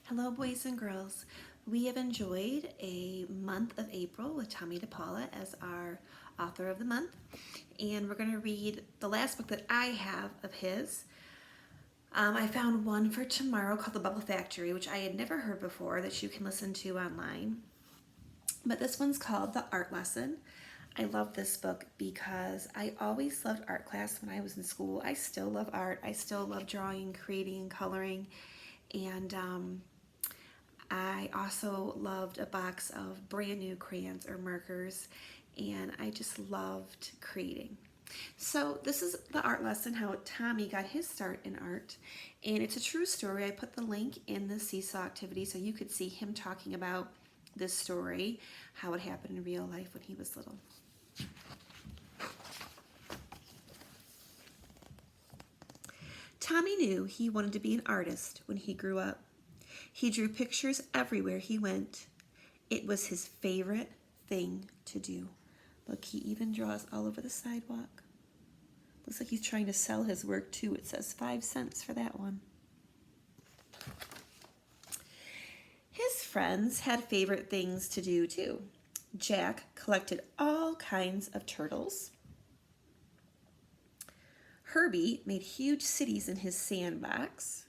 Hello, boys and girls. We have enjoyed a month of April with Tommy DePaula as our author of the month, and we're going to read the last book that I have of his. I found one for tomorrow called The Bubble Factory, which I had never heard before, that you can listen to online. But this one's called The Art Lesson. I love this book because I always loved art class when I was in school. I still love art. I still love drawing, creating, coloring, and I also loved a box of brand new crayons or markers, and I just loved creating. So this is the art lesson, how Tommy got his start in art, and it's a true story. I put the link in the seesaw activity so you could see him talking about this story, how it happened in real life when he was little. Tommy knew he wanted to be an artist when he grew up. He drew pictures everywhere he went. It was his favorite thing to do. Look, he even draws all over the sidewalk. Looks like he's trying to sell his work too. It says 5 cents for that one. His friends had favorite things to do too. Jack collected all kinds of turtles. Herbie made huge cities in his sandbox.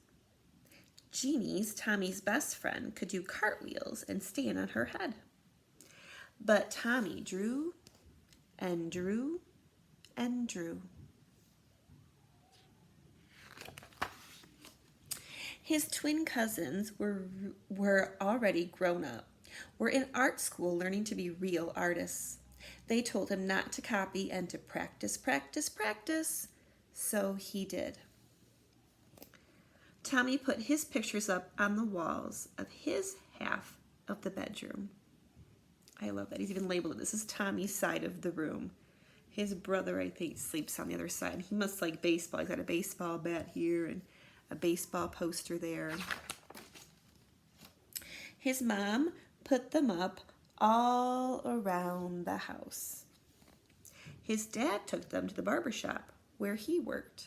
Jeannie's, Tommy's best friend, could do cartwheels and stand on her head. But Tommy drew and drew and drew. His twin cousins were already grown up, were in art school learning to be real artists. They told him not to copy and to practice, practice, practice. So he did. Tommy put his pictures up on the walls of his half of the bedroom. I love that. He's even labeled it. This is Tommy's side of the room. His brother, I think, sleeps on the other side. He must like baseball. He's got a baseball bat here and a baseball poster there. His mom put them up all around the house. His dad took them to the barber shop where he worked.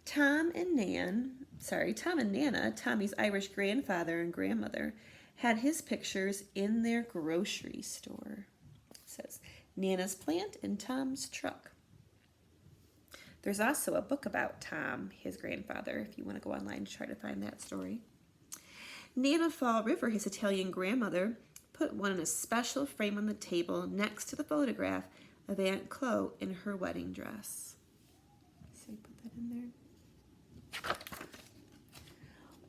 Tom and Nana, Tommy's Irish grandfather and grandmother, had his pictures in their grocery store. It says Nana's plant and Tom's truck. There's also a book about Tom, his grandfather, if you want to go online to try to find that story. Nana Fall River, his Italian grandmother, put one in a special frame on the table next to the photograph of Aunt Chloe in her wedding dress. So we put that in there.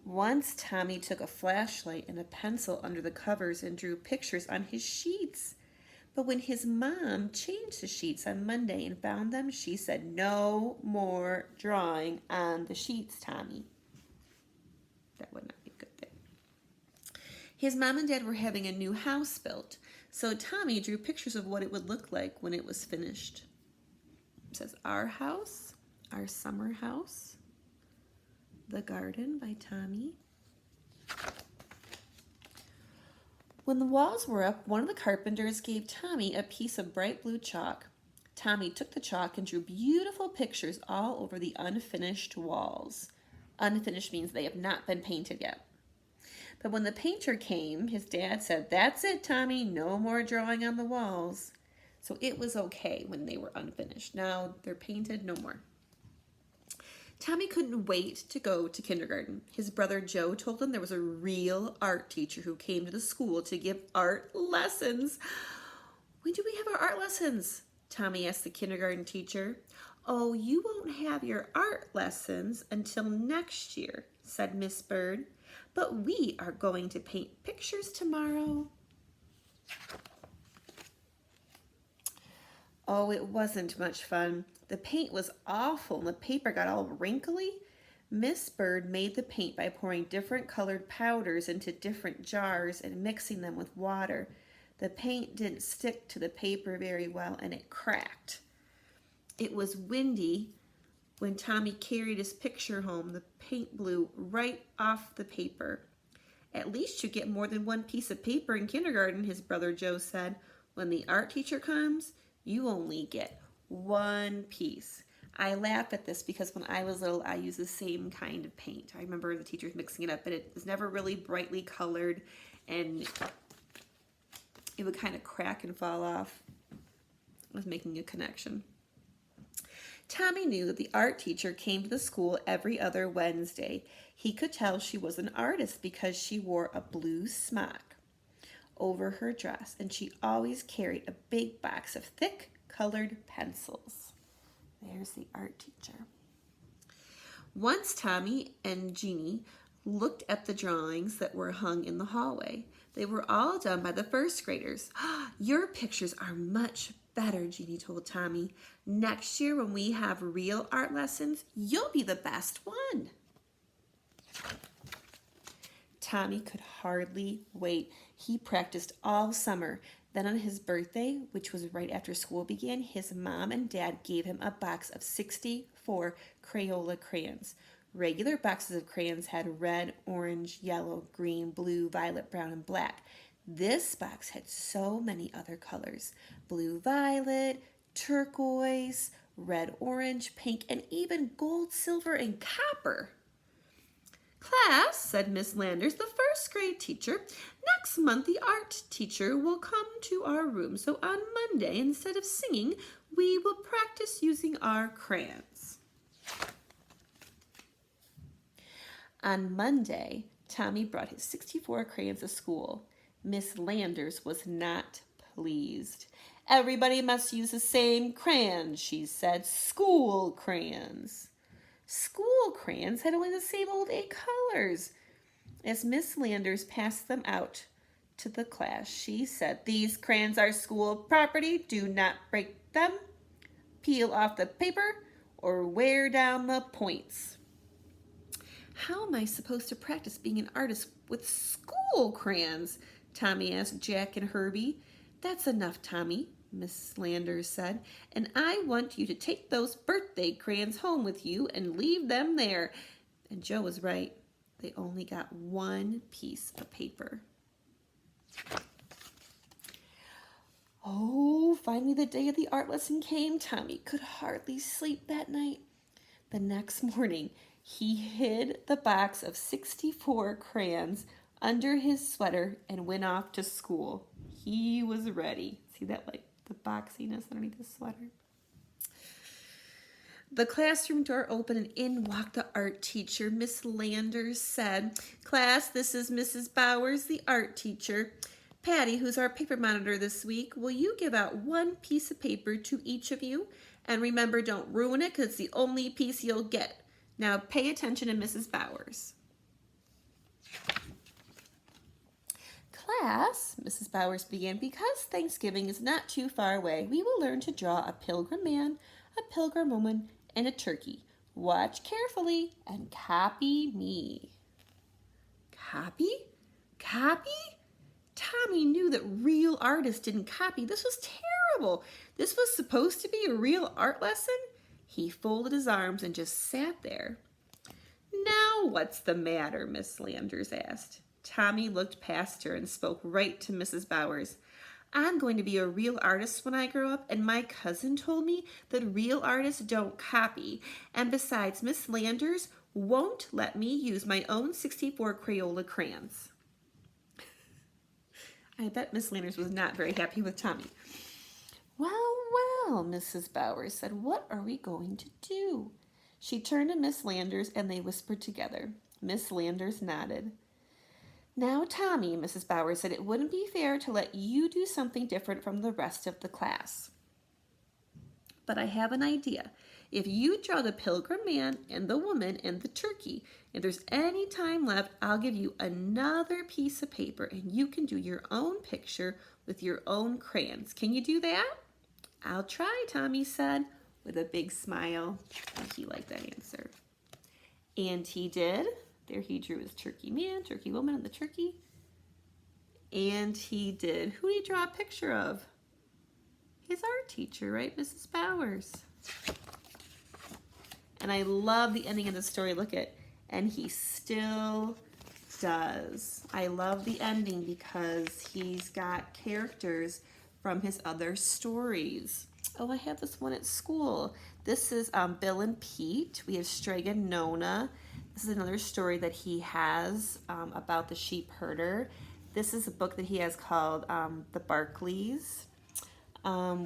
Once Tommy took a flashlight and a pencil under the covers and drew pictures on his sheets. But when his mom changed the sheets on Monday and found them, she said, "No more drawing on the sheets, Tommy." That would not be a good thing. His mom and dad were having a new house built, so Tommy drew pictures of what it would look like when it was finished. It says, "Our house, our summer house, the garden" by Tommy. When the walls were up, one of the carpenters gave Tommy a piece of bright blue chalk. Tommy took the chalk and drew beautiful pictures all over the unfinished walls. Unfinished means they have not been painted yet. But when the painter came, his dad said, "That's it, Tommy, no more drawing on the walls." So it was okay when they were unfinished. Now they're painted, no more. Tommy couldn't wait to go to kindergarten. His brother Joe told him there was a real art teacher who came to the school to give art lessons. "When do we have our art lessons?" Tommy asked the kindergarten teacher. "Oh, you won't have your art lessons until next year," said Miss Bird. "But we are going to paint pictures tomorrow." Oh, it wasn't much fun. The paint was awful and the paper got all wrinkly. Miss Bird made the paint by pouring different colored powders into different jars and mixing them with water. The paint didn't stick to the paper very well and it cracked. It was windy. When Tommy carried his picture home, the paint blew right off the paper. "At least you get more than one piece of paper in kindergarten," his brother Joe said. "When the art teacher comes, you only get one piece." I laugh at this because when I was little, I used the same kind of paint. I remember the teachers mixing it up, but it was never really brightly colored, and it would kind of crack and fall off. I was making a connection. Tommy knew that the art teacher came to the school every other Wednesday. He could tell she was an artist because she wore a blue smock over her dress, and she always carried a big box of thick colored pencils. There's the art teacher. Once Tommy and Jeannie looked at the drawings that were hung in the hallway. They were all done by the first graders. Your pictures are much better, Jeannie told Tommy. Next year when we have real art lessons, you'll be the best one. Tommy could hardly wait. He practiced all summer. Then on his birthday, which was right after school began, his mom and dad gave him a box of 64 Crayola crayons. Regular boxes of crayons had red, orange, yellow, green, blue, violet, brown, and black. This box had so many other colors: blue, violet, turquoise, red, orange, pink, and even gold, silver, and copper. Class, said Miss Landers, the first grade teacher, next month the art teacher will come to our room. So on Monday, instead of singing, we will practice using our crayons. On Monday, Tommy brought his 64 crayons to school. Miss Landers was not pleased. Everybody must use the same crayons, she said. School crayons. School crayons had only the same old 8 colors. As Miss Landers passed them out to the class, she said, "These crayons are school property. Do not break them, peel off the paper, or wear down the points." How am I supposed to practice being an artist with school crayons? Tommy asked Jack and Herbie. That's enough, Tommy, Miss Landers said, and I want you to take those birthday crayons home with you and leave them there. And Joe was right. They only got 1 piece of paper. Oh, finally the day of the art lesson came. Tommy could hardly sleep that night. The next morning, he hid the box of 64 crayons under his sweater and went off to school. He was ready. See that, like the boxiness underneath his sweater? The classroom door opened and in walked the art teacher. Miss Landers said, "Class, this is Mrs. Bowers, the art teacher. Patty, who's our paper monitor this week, will you give out 1 piece of paper to each of you? And remember, don't ruin it because it's the only piece you'll get. Now pay attention to Mrs. Bowers." Class, Mrs. Bowers began, because Thanksgiving is not too far away, we will learn to draw a pilgrim man, a pilgrim woman, and a turkey. Watch carefully and copy me. Copy? Copy? Tommy knew that real artists didn't copy. This was terrible. This was supposed to be a real art lesson? He folded his arms and just sat there. Now what's the matter? Miss Landers asked. Tommy looked past her and spoke right to Mrs. Bowers. I'm going to be a real artist when I grow up, and my cousin told me that real artists don't copy. And besides, Miss Landers won't let me use my own 64 Crayola crayons. I bet Miss Landers was not very happy with Tommy. Well, well, Mrs. Bowers said, what are we going to do? She turned to Miss Landers and they whispered together. Miss Landers nodded. Now, Tommy, Mrs. Bowers said, it wouldn't be fair to let you do something different from the rest of the class. But I have an idea. If you draw the pilgrim man and the woman and the turkey, if there's any time left, I'll give you another piece of paper and you can do your own picture with your own crayons. Can you do that? I'll try, Tommy said with a big smile. He liked that answer. And he did. There he drew his turkey man, turkey woman, and the turkey. And he did. Who did he draw a picture of? His art teacher, right? Mrs. Bowers. And I love the ending of the story. Look at, and he still does. I love the ending because he's got characters from his other stories. Oh, I have this one at school. This is Bill and Pete. We have Strega Nona. This is another story that he has about the sheep herder. This is a book that he has called The Barkleys.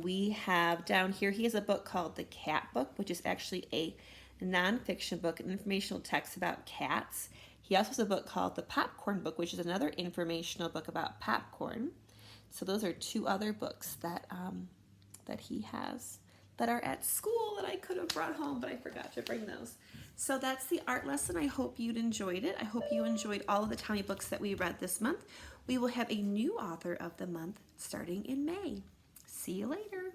We have down here, he has a book called The Cat Book, which is actually a nonfiction book, an informational text about cats. He also has a book called The Popcorn Book, which is another informational book about popcorn. So those are two other books that that he has that are at school that I could have brought home, but I forgot to bring those. So that's the art lesson. I hope you'd enjoyed it. I hope you enjoyed all of the Tommy books that we read this month. We will have a new author of the month starting in May. See you later.